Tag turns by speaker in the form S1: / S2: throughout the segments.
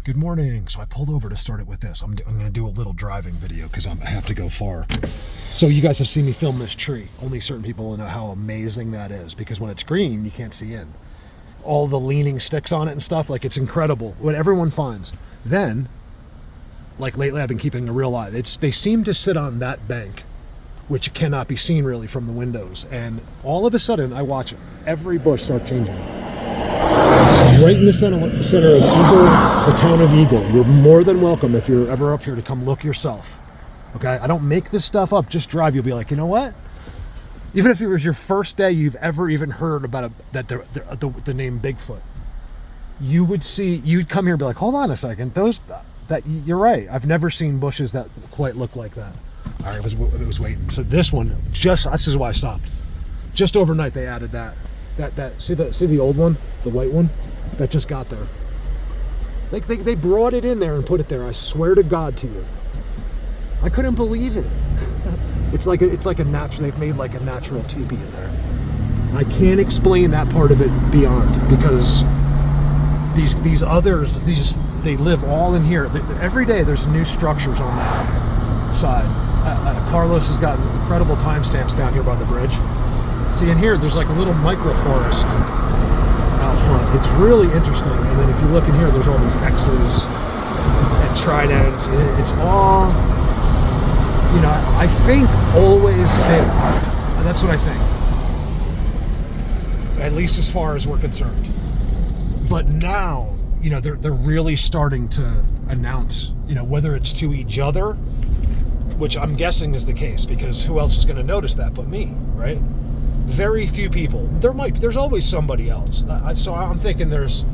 S1: Good morning. So I pulled over to start it with this. I'm going to do a little driving video because I have to go far. So you guys have seen me film this tree. Only certain people know how amazing that is, because when it's green, you can't see in. All the leaning sticks on it and stuff, like, it's incredible what everyone finds. Then, like, lately I've been keeping a real eye. They seem to sit on that bank, which cannot be seen really from the windows. And all of a sudden, I watch every bush start changing. Right in the center of Eagle, the town of Eagle. You're more than welcome, if you're ever up here, to come look yourself. Okay? I don't make this stuff up. Just drive. You'll be like, you know what? Even if it was your first day you've ever even heard about the name Bigfoot, you'd come here and be like, hold on a second. You're right. I've never seen bushes that quite look like that. All right, it was waiting. So this one, this is why I stopped. Just overnight they added that. See the old one, the white one that just got there. They brought it in there and put it there. I swear to God to you, I couldn't believe it. It's like a natural. They've made like a natural teepee in there. I can't explain that part of it beyond, because these others, they live all in here. Every day there's new structures on that side. Carlos has got incredible timestamps down here by the bridge. See, in here, there's like a little micro forest out front. It's really interesting. And then if you look in here, there's all these X's and tridents. It's all, I think always been. And that's what I think. At least as far as we're concerned. But now, they're really starting to announce, whether it's to each other, which I'm guessing is the case, because who else is going to notice that but me, right? Very few people. There's always somebody else. So I'm thinking there's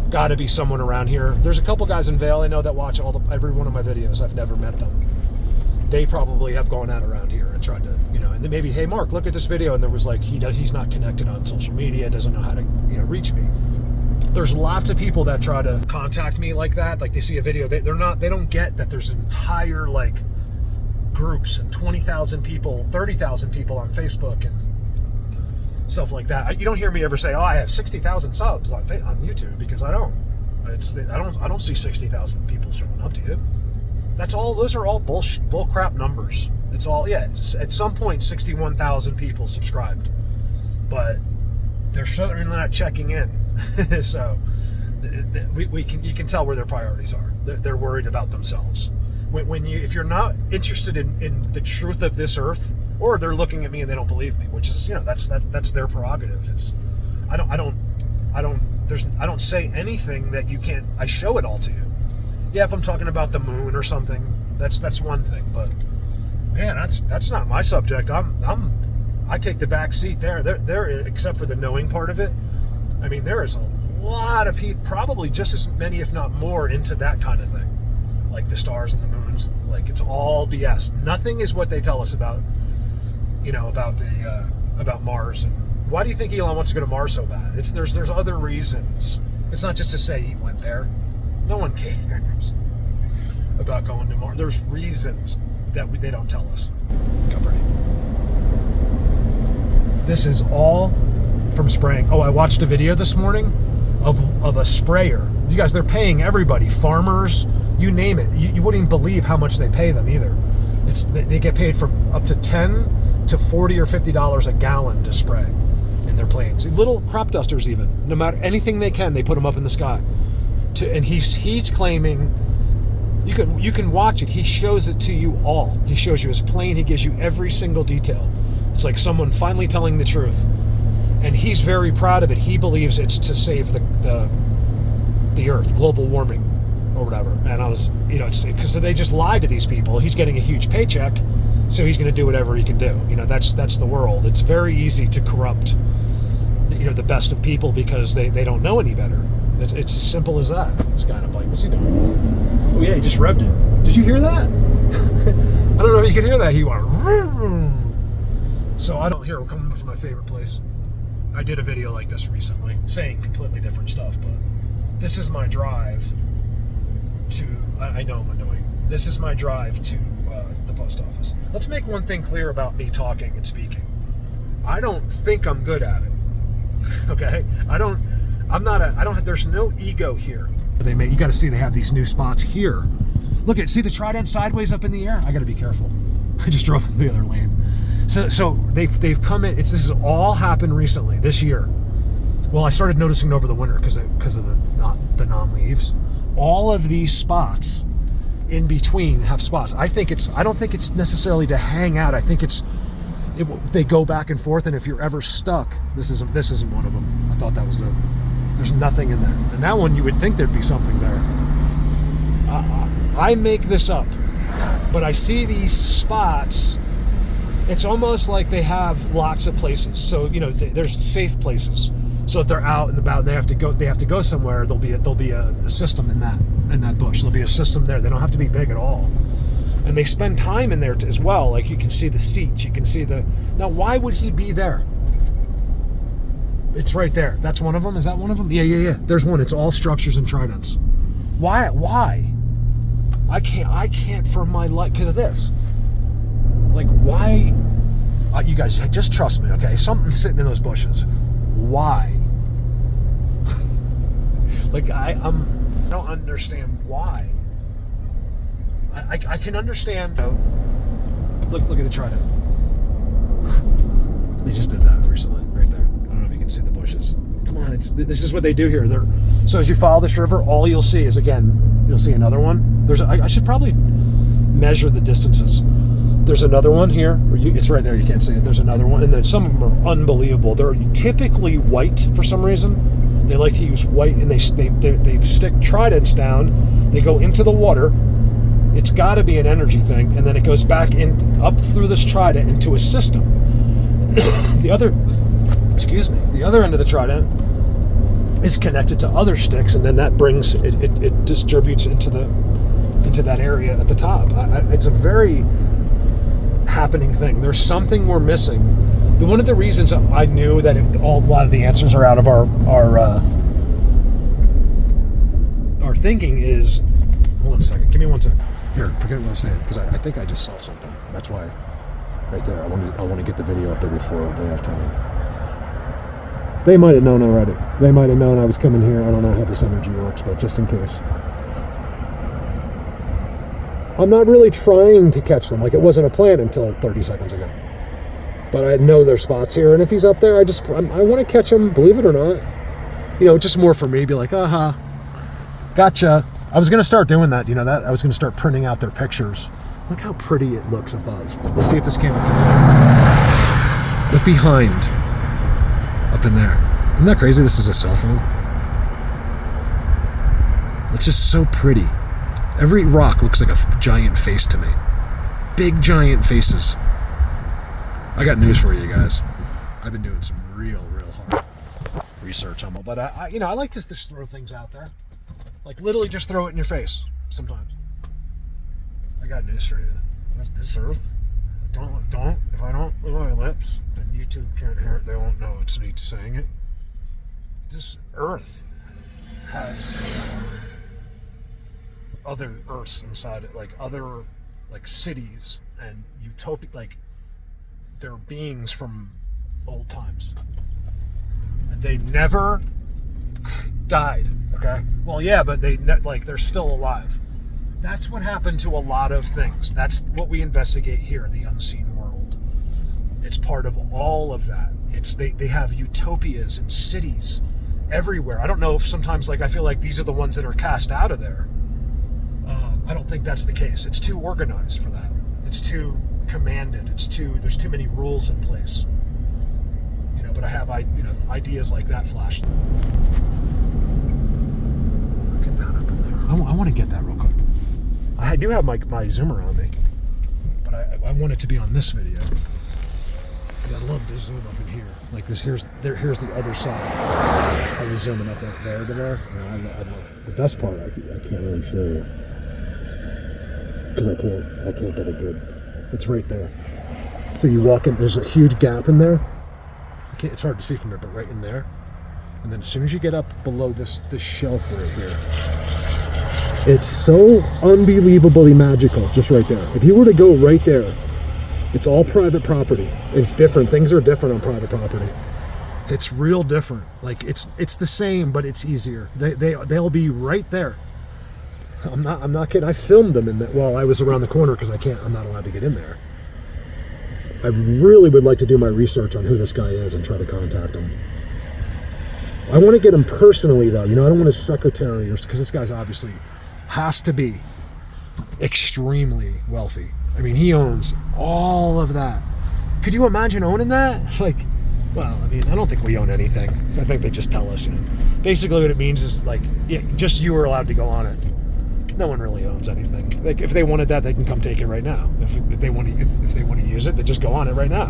S1: got to be someone around here. There's a couple guys in Vail I know that watch every one of my videos. I've never met them. They probably have gone out around here and tried to, and then maybe, hey, Mark, look at this video. And there was like, he's not connected on social media, doesn't know how to, reach me. There's lots of people that try to contact me like that. Like, they see a video, they don't get that there's entire like groups and 20,000 people, 30,000 people on Facebook and stuff like that. You don't hear me ever say, "Oh, I have 60,000 subs on YouTube," because I don't. I don't see 60,000 people showing up to you. Those are all bull crap numbers. It's all, yeah. At some point, 61,000 people subscribed, but they're certainly not checking in. So you can tell where their priorities are. They're worried about themselves. If you're not interested in the truth of this earth, or they're looking at me and they don't believe me, which is, that's their prerogative. I don't say anything that you can't. I show it all to you. Yeah, if I'm talking about the moon or something, that's one thing. But man, that's not my subject. I take the back seat there. There, except for the knowing part of it. I mean, there is a lot of people, probably just as many, if not more, into that kind of thing, like the stars and the moons. Like, it's all BS. Nothing is what they tell us about. About Mars. And why do you think Elon wants to go to Mars so bad? There's other reasons. It's not just to say he went there. No one cares about going to Mars. There's reasons that they don't tell us. Go, Bernie. This is all from spraying. Oh, I watched a video this morning of a sprayer. You guys, they're paying everybody, farmers, you name it. You wouldn't even believe how much they pay them either. They get paid from up to $10 to $40 or $50 a gallon to spray in their planes. Little crop dusters, even. No matter anything they can, they put them up in the sky. And he's claiming, you can watch it. He shows it to you all. He shows you his plane. He gives you every single detail. It's like someone finally telling the truth. And he's very proud of it. He believes it's to save the earth, global warming, or whatever. And I was, it's because they just lied to these people. He's getting a huge paycheck, so he's going to do whatever he can do. That's the world. It's very easy to corrupt, the best of people, because they don't know any better. It's as simple as that. This guy on a bike, what's he doing? Oh yeah, he just revved it. Did you hear that? I don't know if you can hear that. He went. So I don't hear. We're coming to my favorite place. I did a video like this recently, saying completely different stuff, but this is my drive to, I know I'm annoying. This is my drive to the post office. Let's make one thing clear about me talking and speaking. I don't think I'm good at it. Okay? There's no ego here. You got to see they have these new spots here. Look see the trident sideways up in the air. I got to be careful. I just drove in the other lane. So they've come in. This has all happened recently this year. Well, I started noticing it over the winter because of the non-leaves. All of these spots in between have spots. I don't think it's necessarily to hang out. I think they go back and forth, and if you're ever stuck, this isn't one of them. I thought that was there's nothing in there. And that one, you would think there'd be something there. I make this up, but I see these spots. It's almost like they have lots of places. So, there's safe places. So if they're out and about and they have to go somewhere, there'll be a system in that bush. There'll be a system there. They don't have to be big at all. And they spend time in there as well. Like, you can see the seats, you can see now why would he be there? It's right there. That's one of them. Is that one of them? Yeah. There's one. It's all structures and tridents. Why? I can't for my life, because of this. Like, why? You guys, just trust me, okay? Something's sitting in those bushes. Why? Like, I don't understand why. I can understand. Look at the trident. They just did that recently, right there. I don't know if you can see the bushes. Come on, this is what they do here. So as you follow this river, all you'll see is, again, you'll see another one. I should probably measure the distances. There's another one here. It's right there. You can't see it. There's another one. And then some of them are unbelievable. They're typically white for some reason. They like to use white, and they stick tridents down. They go into the water. It's got to be an energy thing. And then it goes back up through this trident into a system. The other end of the trident is connected to other sticks, and then that brings it distributes into that area at the top. It's a very happening thing. There's something we're missing. One of the reasons I knew that a lot of the answers are out of our thinking is, hold on a second, give me 1 second. Here, forget what I was saying, because I think I just saw something. That's why, right there, I want to get the video up there before they have time. They might have known already. They might have known I was coming here. I don't know how this energy works, but just in case. I'm not really trying to catch them. Like, it wasn't a plan until 30 seconds ago. But I know their spots here, and if he's up there, I want to catch him, believe it or not. Just more for me, be like, gotcha. I was going to start doing that, that? I was going to start printing out their pictures. Look how pretty it looks above. Let's see if this camera can look behind. Up in there. Isn't that crazy? This is a cell phone. It's just so pretty. Every rock looks like a giant face to me. Big giant faces. I got news for you guys. I've been doing some real hard research on it, but I like to just throw things out there. Like, literally just throw it in your face sometimes. I got news for you. This earth, don't. If I don't move my lips, then YouTube can't hear it. They won't know it's me saying it. This earth has other earths inside it, like other, like, cities and utopia, like, they're beings from old times. And they never died, okay? Well, yeah, but they're still alive. That's what happened to a lot of things. That's what we investigate here in the unseen world. It's part of all of that. They have utopias and cities everywhere. I don't know if sometimes, like, I feel like these are the ones that are cast out of there. I don't think that's the case. It's too organized for that. It's too commanded. There's too many rules in place. But I have ideas like that flash. Look at that up in there. I want to get that real quick. I do have my zoomer on me, but I want it to be on this video because I'd love to zoom up in here. Like this. Here's the other side. I was zooming up like there to there. I'd love the best part. I can't really show you because I can't get it good. It's right there. So you walk in. There's a huge gap in there. It's hard to see from here, but right in there. And then as soon as you get up below this shelf right here, it's so unbelievably magical, just right there. If you were to go right there, it's all private property. It's different. Things are different on private property. It's real different. Like it's the same, but it's easier. They'll be right there. I'm not kidding. I filmed them I was around the corner because I'm not allowed to get in there. I really would like to do my research on who this guy is and try to contact him. I want to get him personally though. I don't want his secretary, because this guy's obviously has to be extremely wealthy. I mean, he owns all of that. Could you imagine owning that? Like, well, I mean, I don't think we own anything. I think they just tell us, Basically what it means is like, yeah, just you are allowed to go on it. No one really owns anything. Like, if they wanted that, they can come take it right now. If they want to use it, they just go on it right now.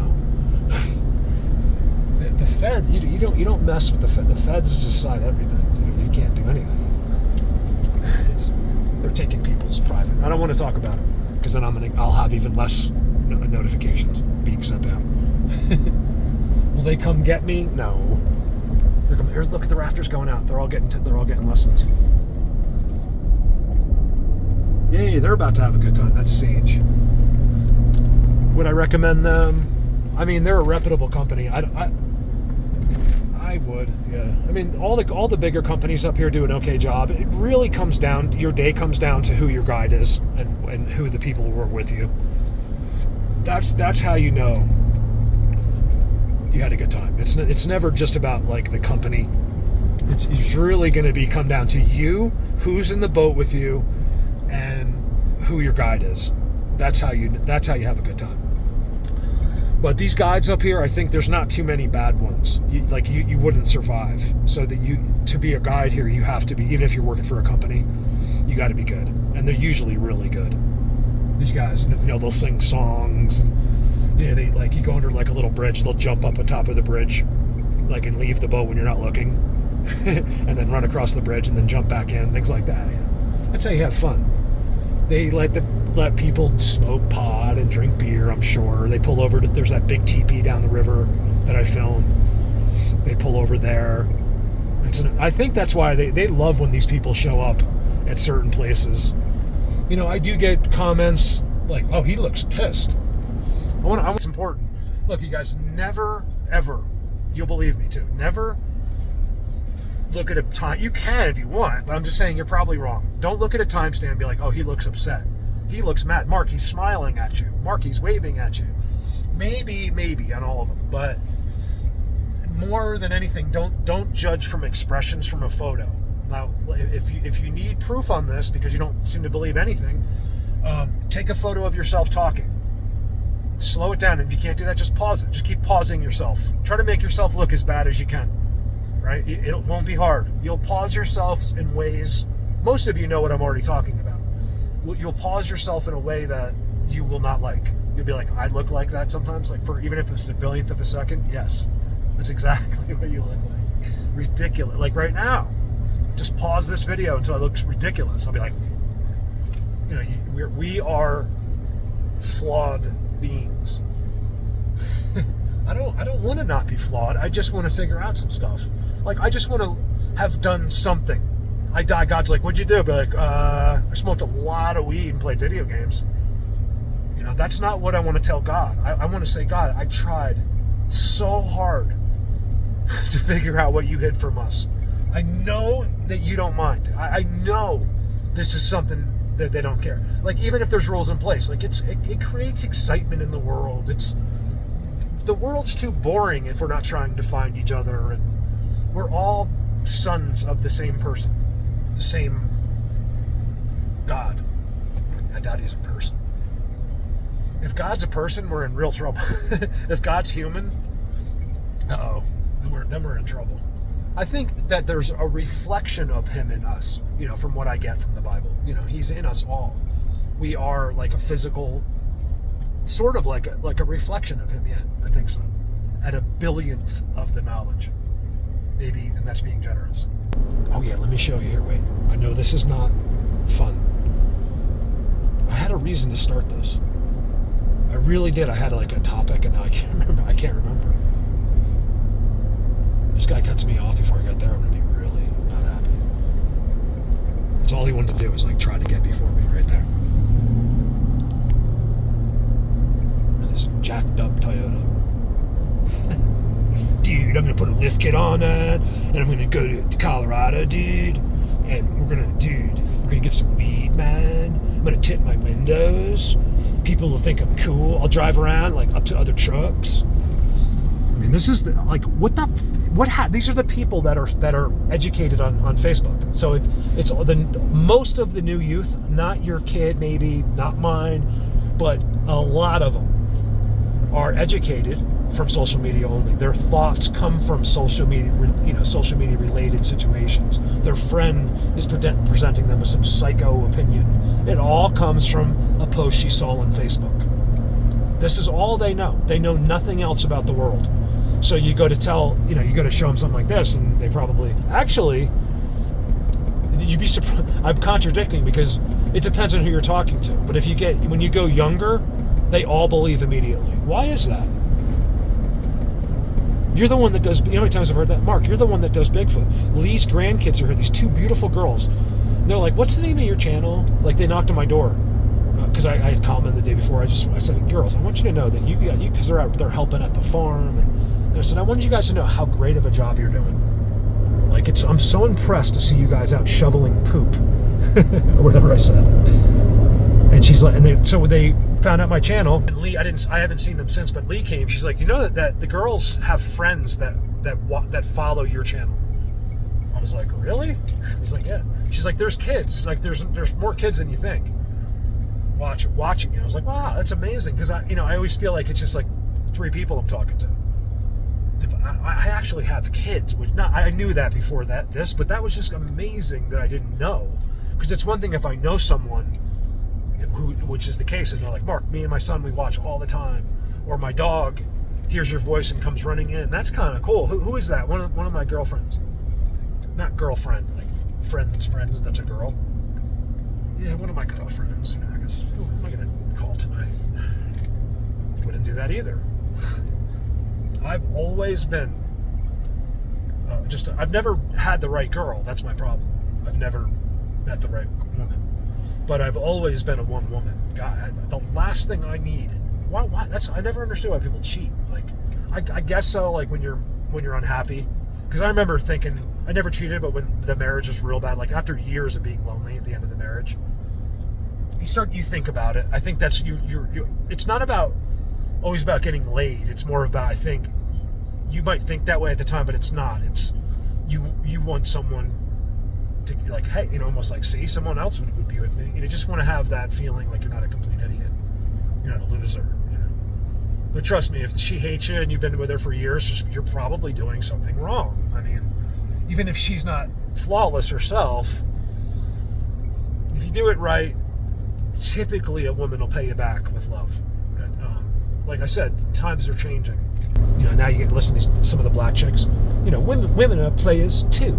S1: The Fed, you don't mess with the Fed. The Feds decide everything. You can't do anything. They're taking people's private. I don't want to talk about it because then I'll have even less notifications being sent out. Will they come get me? No. Look at the rafters going out. They're all getting lessons. Yay, they're about to have a good time. That's Sage. Would I recommend them? I mean, they're a reputable company. I would, yeah. I mean, all the bigger companies up here do an okay job. It really comes down, your day comes down to who your guide is and who the people were with you. That's how you know you had a good time. It's never just about like the company. It's really going to come down to you, who's in the boat with you, and who your guide is. That's how you have a good time. But these guides up here, I think there's not too many bad ones. You wouldn't survive. So to be a guide here, you have to be, even if you're working for a company, you got to be good. And they're usually really good. These guys, they'll sing songs. And, they you go under like a little bridge, they'll jump up on top of the bridge, and leave the boat when you're not looking, and then run across the bridge and then jump back in, things like that. That's how you have fun. They let people smoke pot and drink beer, I'm sure. They pull over there's that big teepee down the river that I filmed. They pull over there. I think that's why they love when these people show up at certain places. I do get comments like, oh, he looks pissed. It's important. Look, you guys, never, ever, you'll believe me too, never look at a time. You can if you want, but I'm just saying you're probably wrong. Don't look at a timestamp and be like, oh, he looks upset. He looks mad. Mark, he's smiling at you. Mark, he's waving at you. Maybe on all of them, but more than anything, don't judge from expressions from a photo. Now, if you need proof on this because you don't seem to believe anything, take a photo of yourself talking. Slow it down. If you can't do that, just pause it. Just keep pausing yourself. Try to make yourself look as bad as you can. Right? It won't be hard. You'll pause yourself in ways, most of you know what I'm already talking about. You'll pause yourself in a way that you will not like. You'll be like, I look like that sometimes, even if it's a billionth of a second. Yes, that's exactly what you look like. Ridiculous. Like right now, just pause this video until it looks ridiculous. I'll be like, we are flawed beings. I don't want to not be flawed. I just want to figure out some stuff. I just want to have done something. I die. God's like, what'd you do? Be like, I smoked a lot of weed and played video games. That's not what I want to tell God. I want to say, God, I tried so hard to figure out what you hid from us. I know that you don't mind. I know this is something that they don't care. Even if there's rules in place, it creates excitement in the world. The world's too boring if we're not trying to find each other, and we're all sons of the same person, the same God. I doubt he's a person. If God's a person, we're in real trouble. If God's human, then we're in trouble. I think that there's a reflection of him in us, from what I get from the Bible. He's in us all. We are like a physical, sort of like a reflection of him, yeah, I think so. At a billionth of the knowledge. Maybe, and that's being generous. Oh yeah, let me show you here, wait. I know this is not fun. I had a reason to start this. I really did. I had a topic and now I can't remember. This guy cuts me off before I got there, I'm gonna be really not happy. That's all he wanted to do was try to get before me right there. And his jacked up Toyota. Dude, I'm gonna put a lift get on that, and I'm gonna go to Colorado, dude, and we're gonna get some weed, man. I'm gonna tint my windows. People will think I'm cool. I'll drive around like up to other trucks. I mean, this is these are the people that are educated on Facebook. So it's most of the new youth, not your kid, maybe not mine, but a lot of them are educated from social media only. Their thoughts come from social media, social media related situations. Their friend is presenting them with some psycho opinion. It all comes from a post she saw on Facebook. This is all they know. They know nothing else about the world. So you go to show them something like this, and they probably, actually, you'd be surprised. I'm contradicting because it depends on who you're talking to. But when you go younger, they all believe immediately. Why is that? You're the one that does, you know how many times I've heard that? Mark, you're the one that does Bigfoot. Lee's grandkids are here, these two beautiful girls. And they're like, what's the name of your channel? Like, they knocked on my door. Because I had commented the day before. I said, girls, I want you to know that you because they're helping at the farm. And I said, I wanted you guys to know how great of a job you're doing. Like, I'm so impressed to see you guys out shoveling poop. Or whatever I said. And she's like, so they found out my channel. And Lee, I haven't seen them since, but Lee came. She's like, you know that the girls have friends that follow your channel. I was like, really? I was like, yeah. She's like, there's kids. Like, there's more kids than you think watching you. I was like, wow, that's amazing. Because I always feel like it's just like 3 people I'm talking to. I actually have kids, I knew that before this, but that was just amazing that I didn't know. Because it's one thing if I know someone, which is the case, and they're like, Mark, me and my son, we watch all the time, or my dog hears your voice and comes running in. That's kind of cool. Who is that? One of my girlfriends. Not girlfriend, like friends. That's a girl. Yeah, one of my girlfriends. I guess, who am I going to call tonight? Wouldn't do that either. I've always been I've never had the right girl. That's my problem. I've never met the right woman. But I've always been a one woman. God, the last thing I need. Why? I never understood why people cheat. Like, I guess so. Like when you're unhappy. Because I remember thinking I never cheated, but when the marriage was real bad, like after years of being lonely at the end of the marriage, you think about it. I think that's you. It's not always about getting laid. It's more about, I think, you might think that way at the time, but it's not. It's you want someone to, like, hey, almost like, see, someone else would be with me. You just want to have that feeling like you're not a complete idiot. You're not a loser. But trust me, if she hates you and you've been with her for years, you're probably doing something wrong. I mean, even if she's not flawless herself, if you do it right, typically a woman will pay you back with love. Like I said, times are changing. Now you get to listen to some of the black chicks. Women are players too.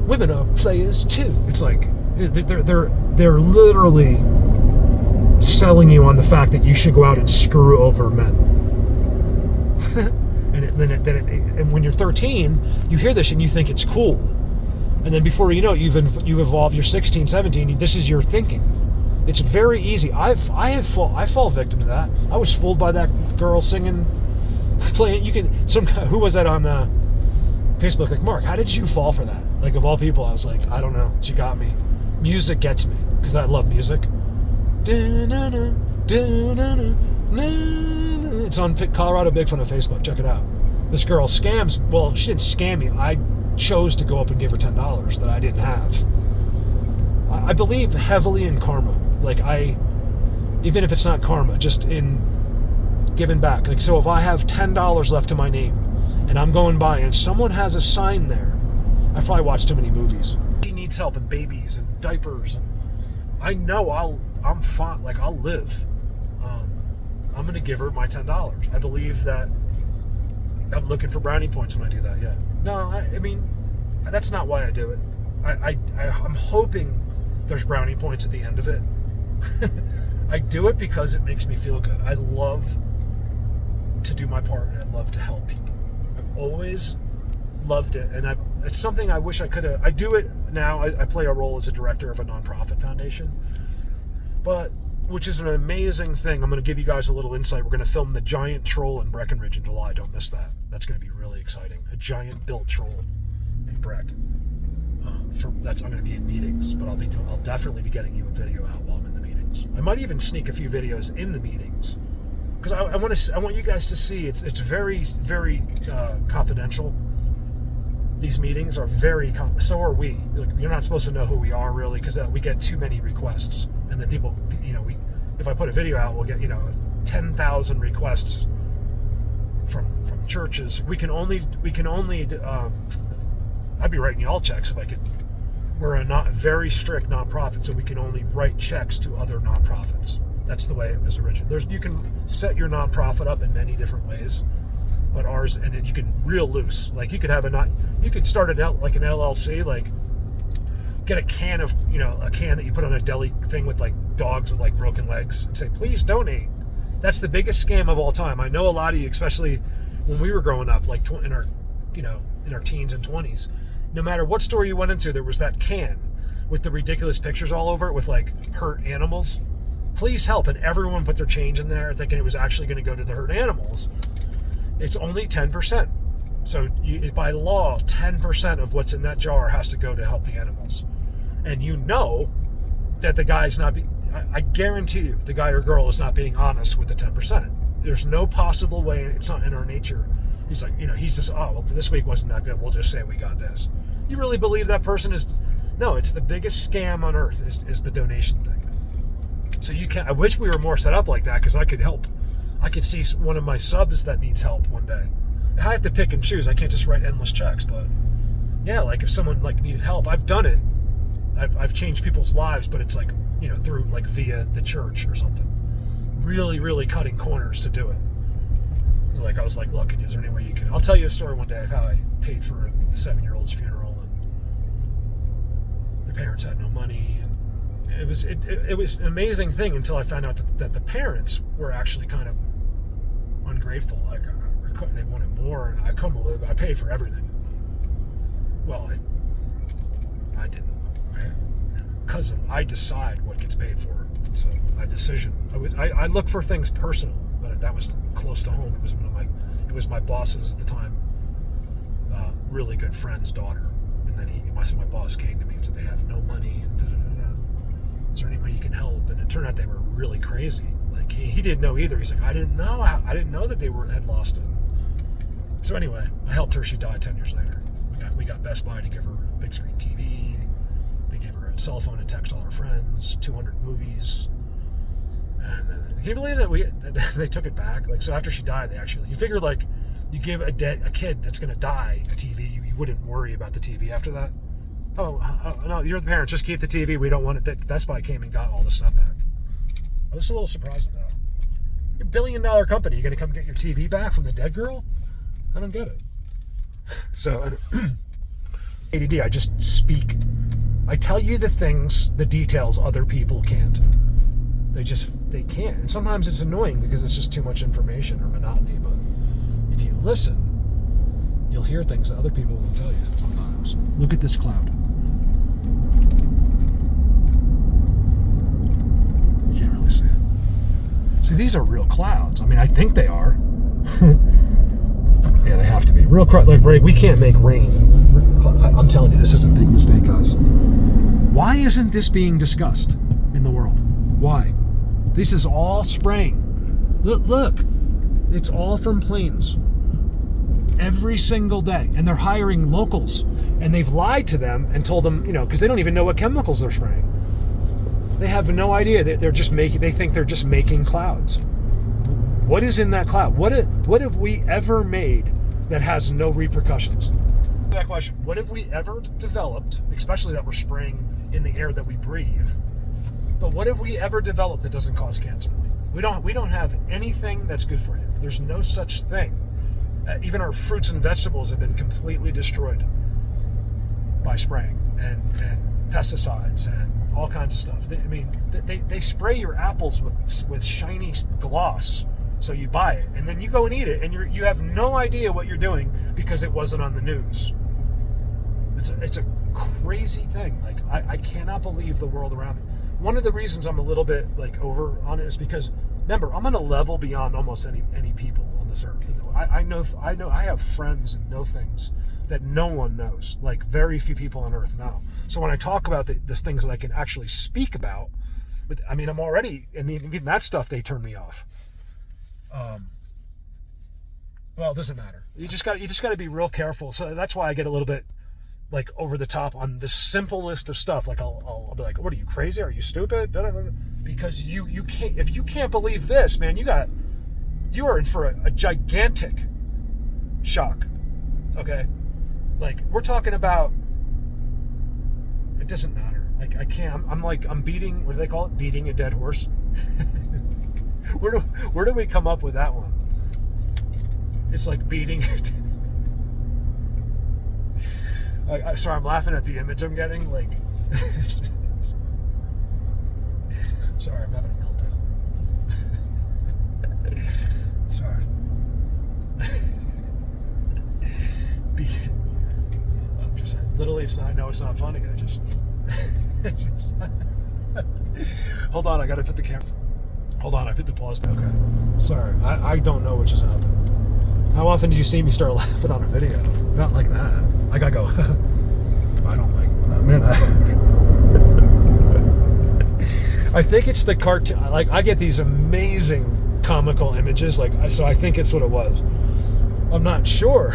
S1: Women are players too. It's like they're literally selling you on the fact that you should go out and screw over men. And when you're 13, you hear this and you think it's cool. And then before you know it, you've evolved. You're 16, 17. This is your thinking. It's very easy. I fall victim to that. I was fooled by that girl singing, playing. Who was that on Facebook? Like, Mark, how did you fall for that? Like, of all people, I was like, I don't know. She got me. Music gets me because I love music. It's on Colorado Bigfoot on Facebook. Check it out. This girl scams. Well, she didn't scam me. I chose to go up and give her $10 that I didn't have. I believe heavily in karma. Like, even if it's not karma, just in giving back. Like, so if I have $10 left to my name and I'm going by and someone has a sign there, I've probably watched too many movies. She needs help and babies and diapers. And I know I'm fine. Like, I'll live. I'm going to give her my $10. I believe that I'm looking for brownie points when I do that. Yeah. No, I mean, that's not why I do it. I'm hoping there's brownie points at the end of it. I do it because it makes me feel good. I love to do my part, and I love to help people. I've always loved it, and it's something I wish I could have. I do it now. I play a role as a director of a nonprofit foundation, but which is an amazing thing. I'm going to give you guys a little insight. We're going to film the giant troll in Breckenridge in July. Don't miss that. That's going to be really exciting. A giant built troll in Breck. I'm going to be in meetings, but I'll definitely be getting you a video out while I'm in the meetings. I might even sneak a few videos in the meetings, because I want you guys to see it's very, very confidential. These meetings are very so are we. You're not supposed to know who we are really, because we get too many requests, and then people, if I put a video out, we'll get 10,000 requests from churches. We can only I'd be writing y'all checks if I could. We're a not very strict nonprofit, so we can only write checks to other nonprofits. That's the way it was originally. You can set your nonprofit up in many different ways, but ours, and you can real loose. Like you could start it out like an LLC, like get a can that you put on a deli thing with like dogs with like broken legs, and say, please donate. That's the biggest scam of all time. I know a lot of you, especially when we were growing up, like in our teens and 20s. No matter what store you went into, there was that can with the ridiculous pictures all over it with like hurt animals. Please help. And everyone put their change in there thinking it was actually going to go to the hurt animals. It's only 10%. So by law, 10% of what's in that jar has to go to help the animals. And that the guy's not I guarantee you the guy or girl is not being honest with the 10%. There's no possible way. It's not in our nature. He's like, he's just, this week wasn't that good. We'll just say we got this. You really believe that person is? No, it's the biggest scam on earth is the donation thing. So I wish we were more set up like that, because I could help. I could see one of my subs that needs help one day. I have to pick and choose. I can't just write endless checks, but yeah, like if someone like needed help, I've done it. I've changed people's lives, but it's like, through like via the church or something. Really, really cutting corners to do it. Like I was like, look, is there any way you can? I'll tell you a story one day of how I paid for a 7-year-old's funeral, and the parents had no money, and it was an amazing thing until I found out that the parents were actually kind of ungrateful. Like they wanted more, and I paid for everything. Well, I didn't, because I decide what gets paid for. It's my decision. I look for things personal. That was close to home. It was my boss's at the time, really good friend's daughter. And then my boss came to me and said they have no money, and is there any way you can help? And it turned out they were really crazy. Like he didn't know either. He's like, I didn't know that they had lost it. So anyway, I helped her. She died 10 years later. We got Best Buy to give her a big screen TV. They gave her a cell phone to text all her friends. 200 movies. And can you believe that they took it back? Like, so after she died, you figured like you give a kid that's going to die a TV, you wouldn't worry about the TV after that. Oh no, you're the parents, just keep the TV. We don't want it. That Best Buy came and got all the stuff back. I was a little surprised at that. You're $1 billion company. You're going to come get your TV back from the dead girl? I don't get it. So ADD, I just speak. I tell you the details other people can't. They can't. And sometimes it's annoying because it's just too much information or monotony. But if you listen, you'll hear things that other people won't tell you sometimes. Look at this cloud. You can't really see it. See, these are real clouds. I mean, I think they are. Yeah, they have to be. Real cloud. Like, we can't make rain. I'm telling you, this is a big mistake, guys. Why isn't this being discussed in the world? Why? This is all spraying. Look, it's all from planes. Every single day. And they're hiring locals. And they've lied to them and told them, because they don't even know what chemicals they're spraying. They have no idea. They think they're just making clouds. What is in that cloud? What have we ever made that has no repercussions? That question. What have we ever developed, especially that we're spraying in the air that we breathe? But what have we ever developed that doesn't cause cancer? We don't have anything that's good for you. There's no such thing. Even our fruits and vegetables have been completely destroyed by spraying and pesticides and all kinds of stuff. They spray your apples with shiny gloss, so you buy it, and then you go and eat it, and you have no idea what you're doing because it wasn't on the news. It's a crazy thing. Like I cannot believe the world around me. one of the reasons I'm a little bit like over on it is because, remember, I'm on a level beyond almost any people on this earth. I know I have friends and know things that no one knows, like very few people on earth know. So when I talk about these things that I can actually speak about, I mean, I'm already, and even that stuff, they turn me off. Well, it doesn't matter. You just got to be real careful. So that's why I get a little bit like over the top on the simplest of stuff. Like I'll be like, "What are you, crazy? Are you stupid?" Because you can't, if you can't believe this, man, you are in for a gigantic shock. Okay, like we're talking about. It doesn't matter. Like I can't. I'm beating. What do they call it? Beating a dead horse. Where do we come up with that one? It's like beating. Sorry, I'm laughing at the image I'm getting. Like, sorry, I'm having a meltdown. Sorry. I'm just literally. It's not. I know it's not funny. It's just. Hold on, I gotta put the camera. Hold on, I put the pause button. Okay. Sorry, I don't know what just happened. How often do you see me start laughing on a video? Not like that. Like I go, I don't like that. Man, I think it's the cartoon. Like I get these amazing comical images. Like so, I think it's what it was. I'm not sure.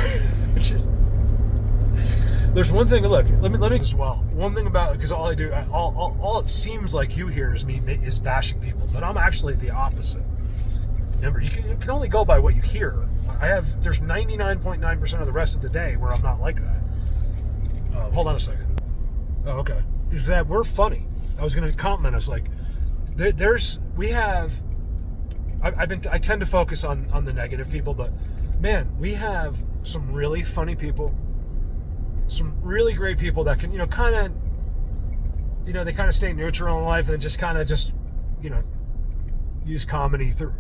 S1: There's one thing. Look, let me as well. One thing about, because all I do, all it seems like you hear is me is bashing people, but I'm actually the opposite. Remember, you can only go by what you hear. There's 99.9% of the rest of the day where I'm not like that. Hold on a second. Oh, okay. Is that we're funny? I was going to compliment us. Like, I tend to focus on the negative people, but man, we have some really funny people, some really great people that can, they kind of stay neutral in life and just use comedy through,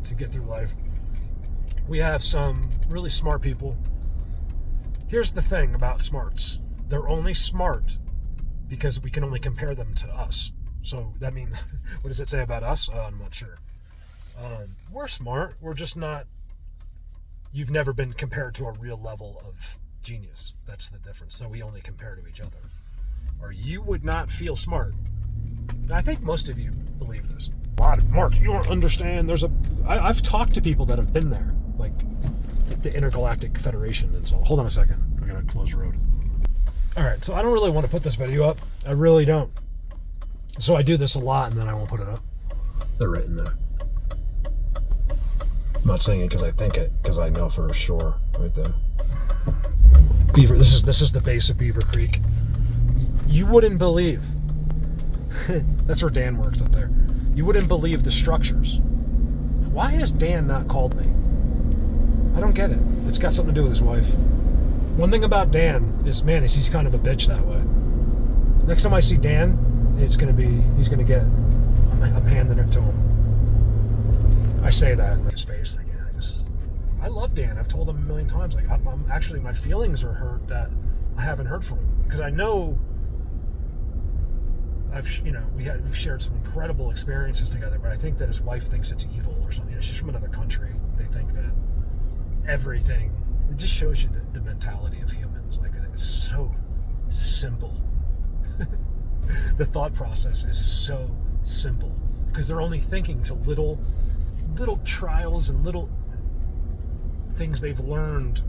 S1: to get through life. We have some really smart people. Here's the thing about smarts. They're only smart because we can only compare them to us. So that means, what does it say about us? I'm not sure. We're smart. We're just not, you've never been compared to a real level of genius. That's the difference. So we only compare to each other. Or you would not feel smart. I think most of you believe this. Mark, you don't understand. I've talked to people that have been there, like the Intergalactic Federation and so on. Hold on a second. I gotta close the road. All right, so I don't really want to put this video up. I really don't. So I do this a lot and then I won't put it up. They're right in there. I'm not saying it because I think it, because I know for sure. Right there. Beaver. This is the base of Beaver Creek. You wouldn't believe. That's where Dan works up there. You wouldn't believe the structures. Why has Dan not called me? I don't get it. It's got something to do with his wife. One thing about Dan is, man, he's kind of a bitch that way. Next time I see Dan, he's going to get it. I'm handing it to him. I say that in his face. Like, I love Dan. I've told him a million times. Like, I'm actually, my feelings are hurt that I haven't heard from him. Because I know we've shared some incredible experiences together, but I think that his wife thinks it's evil or something. She's from another country. They think that everything, it just shows you the mentality of humans. Like, it's so simple. The thought process is so simple because they're only thinking to little trials and little things they've learned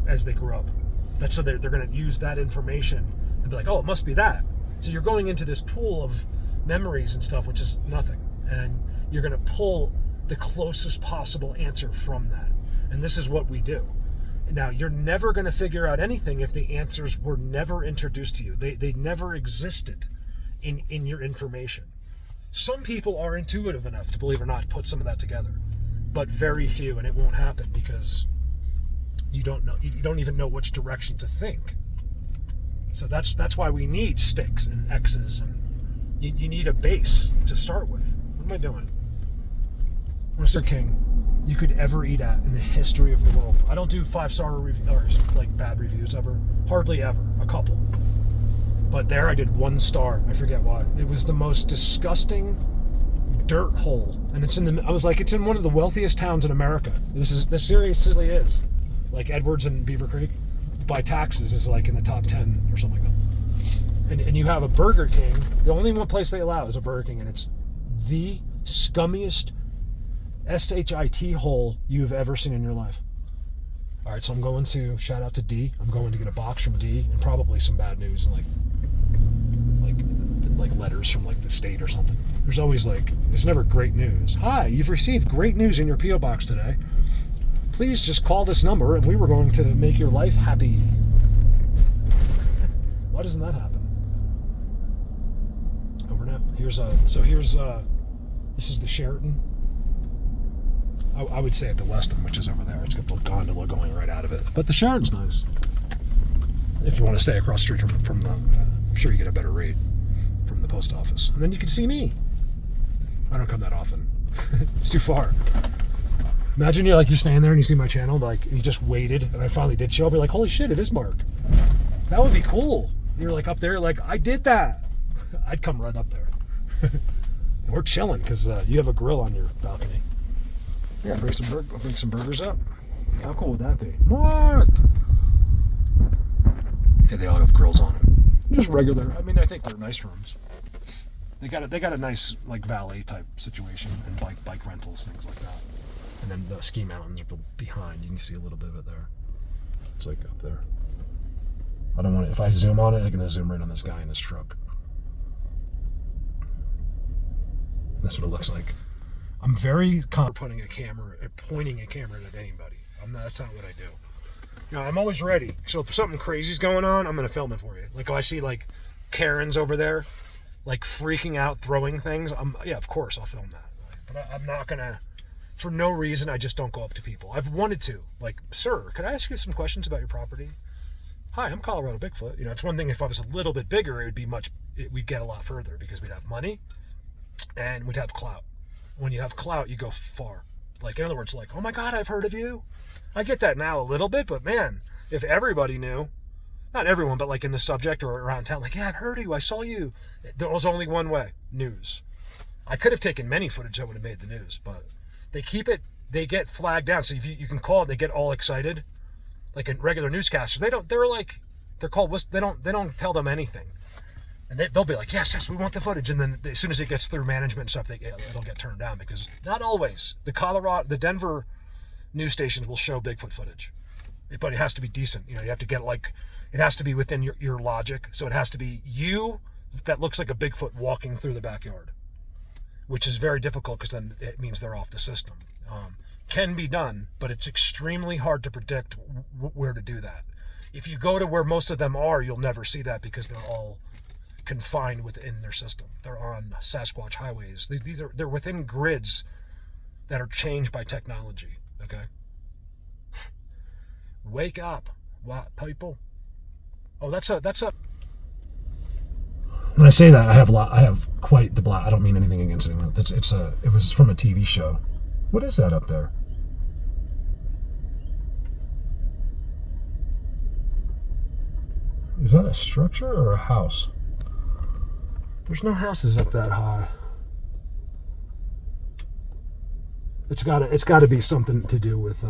S1: as they grew up. That's so they're going to use that information and be like, oh, it must be that. So you're going into this pool of memories and stuff, which is nothing. And you're going to pull the closest possible answer from that. And this is what we do. Now, you're never going to figure out anything if the answers were never introduced to you. They never existed in your information. Some people are intuitive enough to, believe it or not, put some of that together. But very few, and it won't happen because you don't even know which direction to think. So that's why we need sticks and X's, and you need a base to start with. What am I doing? Mr. King, you could ever eat at in the history of the world. I don't do 5-star reviews, or like bad reviews ever. Hardly ever. A couple. But there I did 1 star. I forget why. It was the most disgusting dirt hole, and it's in the. I was like, it's in one of the wealthiest towns in America. This seriously is, like Edwards and Beaver Creek, by taxes is like in the top 10 or something like that. And you have a Burger King. The only one place they allow is a Burger King, and it's the scummiest shit hole you've ever seen in your life. All right, so I'm going to shout out to D. I'm going to get a box from D and probably some bad news and like letters from like the state or something. There's always there's never great news. Hi, you've received great news in your P.O. box today. Please just call this number and we were going to make your life happy. Why doesn't that happen? Over now. This is the Sheraton. I would say at the Westin, which is over there. It's got the gondola going right out of it. But the Sheraton's nice. If you want to stay across the street from the, I'm sure you get a better rate from the post office. And then you can see me. I don't come that often. It's too far. Imagine you're standing there and you see my channel, you just waited, and I finally did show up. You're like, holy shit, it is Mark. That would be cool. You're up there, I did that. I'd come right up there. We're chilling because you have a grill on your balcony. Yeah, bring some burgers up. How cool would that be? Mark! Yeah, they all have grills on them. Just regular. I mean, I think they're nice rooms. They got a nice valet type situation and bike rentals, things like that. And then the ski mountains are behind. You can see a little bit of it there. It's up there. I don't want it. If I zoom on it, I'm gonna zoom right on this guy in his truck. That's what it looks like. I'm very pointing a camera at anybody. That's not what I do. I'm always ready. So if something crazy's going on, I'm gonna film it for you. If I see Karens over there, freaking out, throwing things. Yeah, of course I'll film that. But I'm not gonna. For no reason, I just don't go up to people. I've wanted to. Sir, could I ask you some questions about your property? Hi, I'm Colorado Bigfoot. It's one thing if I was a little bit bigger, we'd get a lot further because we'd have money and we'd have clout. When you have clout, you go far. In other words, oh my God, I've heard of you. I get that now a little bit, but man, if everybody knew, not everyone, but in the subject or around town, yeah, I've heard of you, I saw you. There was only one way, news. I could have taken many footage that would have made the news, but they get flagged down. So if you can call it, they get all excited. In regular newscasters, they don't tell them anything. And they'll be like, yes, we want the footage. And then as soon as it gets through management and stuff, it'll get turned down because not always. The Denver news stations will show Bigfoot footage. But it has to be decent. You have to get it has to be within your logic. So it has to be you that looks like a Bigfoot walking through the backyard, which is very difficult because then it means they're off the system. Can be done, but it's extremely hard to predict where to do that. If you go to where most of them are, you'll never see that because they're all confined within their system. They're on Sasquatch highways. They're within grids that are changed by technology. Okay, wake up, what people? Oh, that's a. When I say that, I have quite the black. I don't mean anything against anyone. It was from a TV show. What is that up there? Is that a structure or a house? There's no houses up that high. It's gotta be something to do with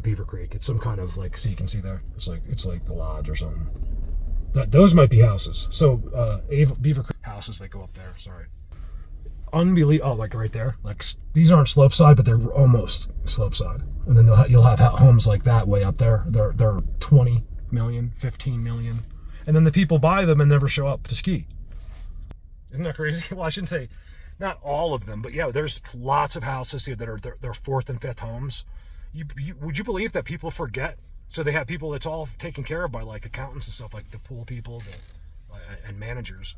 S1: Beaver Creek. It's some kind of so you can see there. It's like the lodge or something. Those might be houses. So Beaver Creek houses that go up there. Sorry. Unbelievable. Oh, right there. These aren't slope side, but they're almost slope side. And then you'll have homes like that way up there. They're 20 million, 15 million, and then the people buy them and never show up to ski. Isn't that crazy? Well, I shouldn't say not all of them, but yeah, there's lots of houses here that are their fourth and fifth homes. Would you believe that people forget? So they have people that's all taken care of by accountants and stuff, the pool people and managers.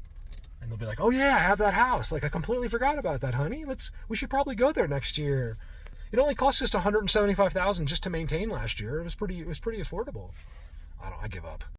S1: And they'll be like, oh yeah, I have that house. I completely forgot about that, honey. We should probably go there next year. It only cost us $175,000 just to maintain last year. It was pretty affordable. I give up.